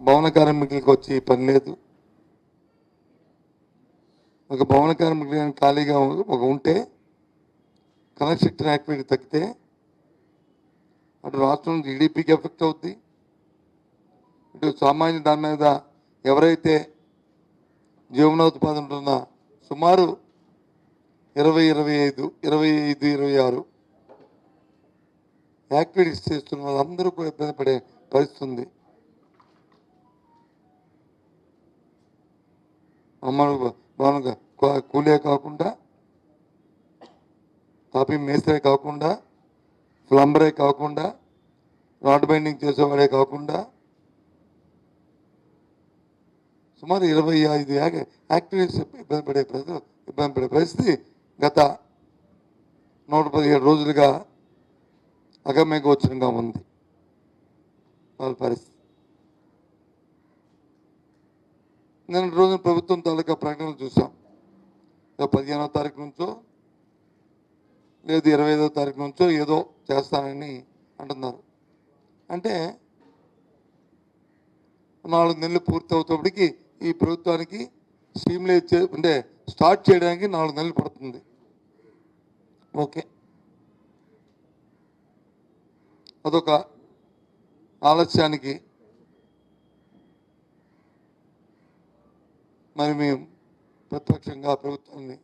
భవన కార్మికులకు వచ్చి పని లేదు. ఒక భవన కార్మికులు ఖాళీగా ఒక ఉంటే కన్స్ట్రక్షన్ యాక్టివిటీ తగ్గితే అటు రాష్ట్రం జీడిపికి ఎఫెక్ట్ అవుద్ది. ఇటు సామాన్య దాని మీద ఎవరైతే జీవనోత్పాదన ఉంటున్న సుమారు 26 యాక్టివిటీస్ చేస్తున్న వాళ్ళందరూ కూడా ఇబ్బంది పడే పరిస్థితి ఉంది. భవన కూలే కాకుండా, తాపీ మేస్త్రే కాకుండా, ప్లంబరే కాకుండా, రాడ్ బైండింగ్ చేసేవాడే కాకుండా సుమారు 25 యాక్టివిటీస్ ఇబ్బంది పడే పరిస్థితి గత 117 రోజులుగా అగమ్య గోచరంగా ఉంది వాళ్ళ పరిస్థితి. నిన్న రోజున ప్రభుత్వం తాలూకా ప్రకటనలు చూసాం. 15వ తారీఖు నుంచో లేదు 25వ తారీఖు నుంచో ఏదో చేస్తానని అంటున్నారు. అంటే 4 నెలలు పూర్తి అవుతాడికి ఈ ప్రభుత్వానికి స్ట్రీమ్లైజ్ అంటే స్టార్ట్ చేయడానికి 4 నెలలు పడుతుంది. ఓకే, అదొక ఆలస్యానికి మరి మేము ప్రతిపక్షంగా ప్రభుత్వాన్ని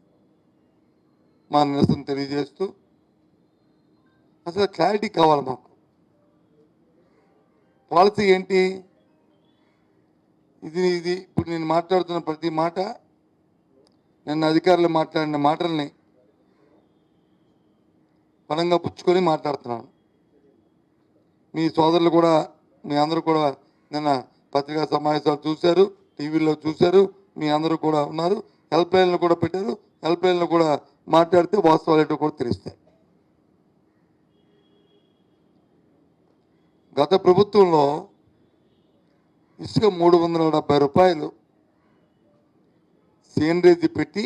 మా నిరసన తెలియజేస్తూ అసలు క్లారిటీ కావాలి మాకు. పాలసీ ఏంటి? ఇది ఇప్పుడు నేను మాట్లాడుతున్న ప్రతి మాట, నిన్న అధికారులు మాట్లాడిన మాటల్ని బలంగా పుచ్చుకొని మాట్లాడుతున్నాను. మీ సోదరులు కూడా, మీ అందరూ కూడా నిన్న పత్రికా సమావేశాలు చూశారు, టీవీలో చూశారు, మీ అందరూ కూడా ఉన్నారు. హెల్ప్ లైన్లు కూడా పెట్టారు. హెల్ప్ లైన్లు కూడా మాట్లాడితే వాస్తవాలు ఏంటో కూడా తెలుస్తాయి. గత ప్రభుత్వంలో ఇసుక 370 రూపాయలు సేంద్రేజీ పెట్టి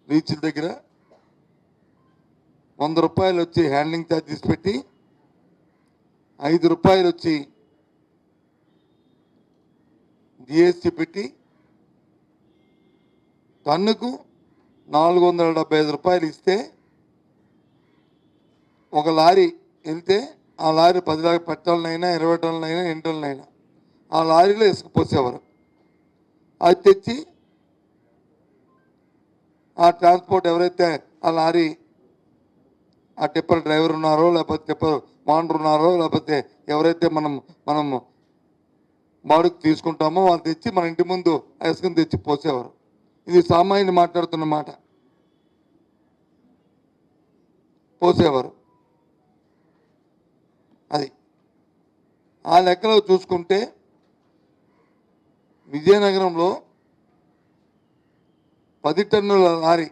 రీచ్ల దగ్గర, 100 రూపాయలు వచ్చి హ్యాండ్లింగ్ ఛార్జెస్ పెట్టి, 5 రూపాయలు వచ్చి జిఎస్టీ పెట్టి టన్నుకు 475 రూపాయలు ఇస్తే ఒక లారీ వెళ్తే ఆ లారీ 10 టన్నులైనా 20 టన్నులైనా 8 టన్నులైనా ఆ లారీలో ఇసుక పోసేవారు. అది తెచ్చి ఆ ట్రాన్స్పోర్ట్ ఎవరైతే ఆ లారీ ఆ టిప్పర్ డ్రైవర్ ఉన్నారో, లేకపోతే టిప్పర్ ఓనర్ ఉన్నారో, లేకపోతే ఎవరైతే మనం బాడుకు తీసుకుంటామో వాళ్ళు తెచ్చి మన ఇంటి ముందు ఆ ఇసుకను తెచ్చి పోసేవారు. ఇది సామాన్యులు మాట్లాడుతున్న మాట. పోసేవారు. అది ఆ లెక్కలో చూసుకుంటే విజయనగరంలో 10 టన్నుల లారీ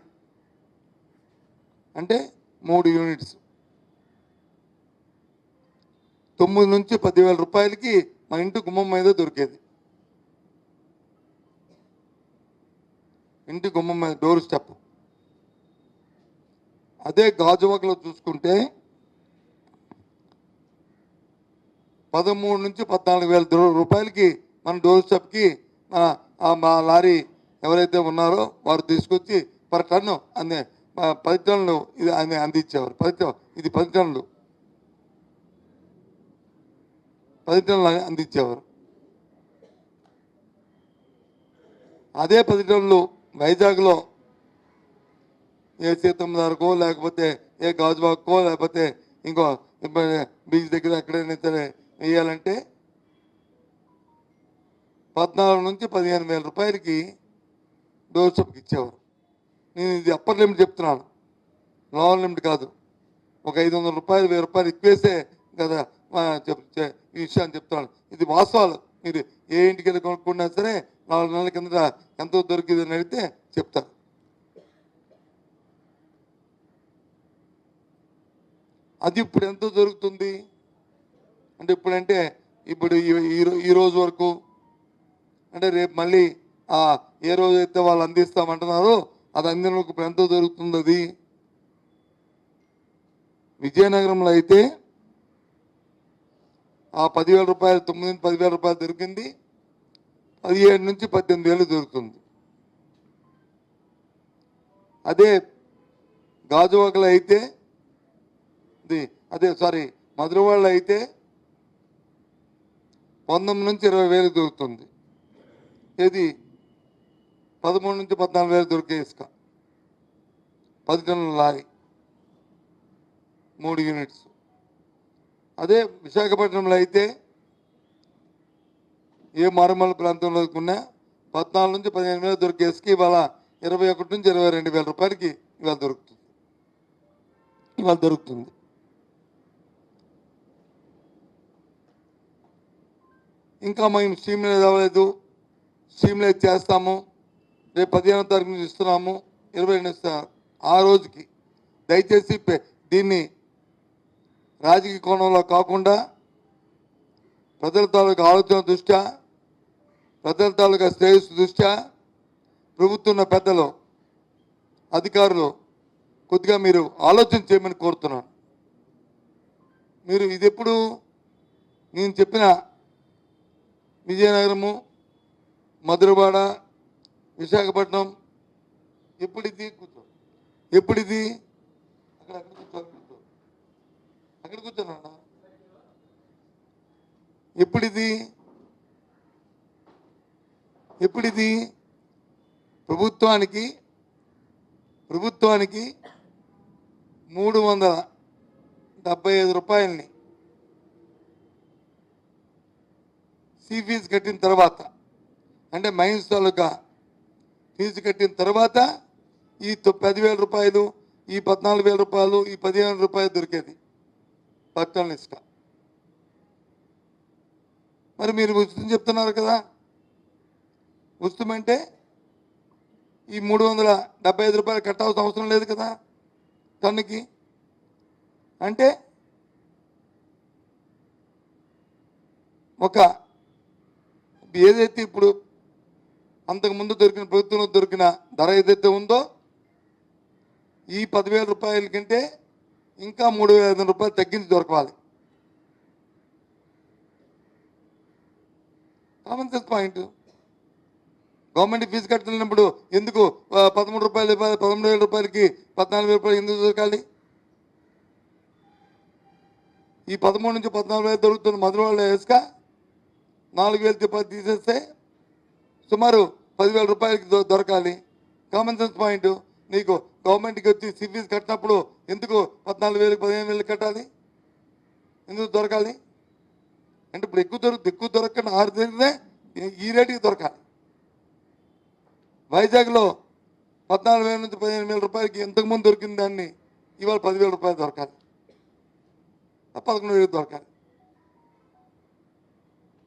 అంటే 3 యూనిట్స్ 9 నుంచి 10,000 రూపాయలకి మన ఇంటి గుమ్మం మీద దొరికేది. ఇంటి గుమ్మం మీద డోర్ స్టెప్. అదే గాజువాకలో చూసుకుంటే 13 నుంచి 14,000 రూపాయలకి మన డోర్ స్టెప్కి మా లారీ ఎవరైతే ఉన్నారో వారు తీసుకొచ్చి పర్ టన్ను 10 టన్నులు ఇది అందించేవారు. 10 టన్నులు అందించేవారు. అదే 10 టన్నులు వైజాగ్లో ఏ సీతమ్మదారుకో, లేకపోతే ఏ గాజువాకో, లేకపోతే ఇంకో బీచ్ దగ్గర ఎక్కడైనా సరే వేయాలంటే 14 నుంచి 15,000 రూపాయలకి డోర్ స్టెప్కి ఇచ్చేవారు. నేను ఇది అప్పర్ లిమిట్ చెప్తున్నాను, లోవర్ లిమిట్ కాదు. ఒక 500 రూపాయలు 1000 రూపాయలు ఎక్కువేస్తే కదా ఈ విషయాన్ని చెప్తున్నాను. ఇది వాస్తవాలు. మీరు ఏ ఇంటికి వెళ్ళి కొనుక్కున్నా సరే 4 నెలల కిందట ఎంతో దొరికిందని అడిగితే చెప్తారు. అది ఇప్పుడు ఎంతో దొరుకుతుంది అంటే ఇప్పుడు ఈ రోజు వరకు అంటే రేపు మళ్ళీ ఏ రోజైతే వాళ్ళు అందిస్తామంటున్నారో అది అందినకు ఇప్పుడు ఎంతో దొరుకుతుంది. అది విజయనగరంలో అయితే ఆ 10,000 రూపాయలు 9 నుంచి 10,000 రూపాయలు దొరికింది 17 నుంచి 18,000 దొరుకుతుంది. అదే గాజువాకలో అయితే మధురవాడలో అయితే 19 నుంచి 20,000 దొరుకుతుంది. ఏది 13 నుంచి 14,000 దొరికే ఇసుక 10 టన్నుల లారీ 3 యూనిట్స్. అదే విశాఖపట్నంలో అయితే ఏ మారుమూల ప్రాంతంలో ఉన్నా 14 నుంచి 15,000 దొరికే ఇసుక ఇవాళ 21 నుంచి 22,000 రూపాయలకి ఇవాళ దొరుకుతుంది. ఇంకా మేము స్ట్రీమ్లైజ్ అవ్వలేదు, స్ట్రీమ్లైజ్ చేస్తాము, రేపు 15వ తారీఖు నుంచి ఇస్తున్నాము, 22 ఇస్తాము. ఆ రోజుకి దయచేసి దీన్ని రాజకీయ కోణంలో కాకుండా ప్రజల తాలూకా ఆలోచన దృష్ట్యా, ప్రజల తాలూకా శ్రేయస్సు దృష్ట్యా ప్రభుత్వ పెద్దలు, అధికారులు కొద్దిగా మీరు ఆలోచన చేయమని కోరుతున్నాను. మీరు ఇది ఎప్పుడు నేను చెప్పిన విజయనగరము, మధురవాడ, విశాఖపట్నం ఎప్పుడిది అక్కడ కూర్చోనన్నా ఎప్పుడిది ప్రభుత్వానికి 375 రూపాయలని ఫీజు కట్టిన తర్వాత, అంటే మైన్స్ తాలూకా ఫీజు కట్టిన తర్వాత ఈ 10,000 రూపాయలు, ఈ 14,000 రూపాయలు, ఈ 15,000 రూపాయలు దొరికేది 10 టన్నుల ఇసుక. మరి మీరు ఉచితం చెప్తున్నారు కదా, ఉచితమంటే ఈ 375 రూపాయలు కట్టాల్సిన అవసరం లేదు కదా టన్నుకి. అంటే ఒక ఏదైతే ఇప్పుడు అంతకుముందు దొరికిన ప్రభుత్వంలో దొరికిన ధర ఏదైతే ఉందో ఈ 10,000 రూపాయల కంటే ఇంకా 3,500 రూపాయలు తగ్గించి దొరకాలి. Common sense point. Government fee కట్టినప్పుడు ఎందుకు 13 రూపాయలు 13,000 రూపాయలకి 14,000 రూపాయలు ఎందుకు దొరకాలి? ఈ 13 నుంచి 14,000 దొరుకుతున్న మధురవాడలో ఇసుక 4,000 తీసేస్తే సుమారు 10,000 రూపాయలకి దొరకాలి. Common sense point. నీకు గవర్నమెంట్కి వచ్చి ఫీజు కట్టినప్పుడు ఎందుకు 14,000 15,000 కట్టాలి? ఎందుకు దొరకాలి? అంటే ఇప్పుడు ఎక్కువ దొరకకుండా 6 దొరికితే ఈ రేటుకి దొరకాలి. వైజాగ్లో 14,000 నుంచి 15,000 రూపాయలకి ఇంతకుముందు దొరికిన దాన్ని ఇవాళ 10,000 రూపాయలు దొరకాలి, 11,000 దొరకాలి.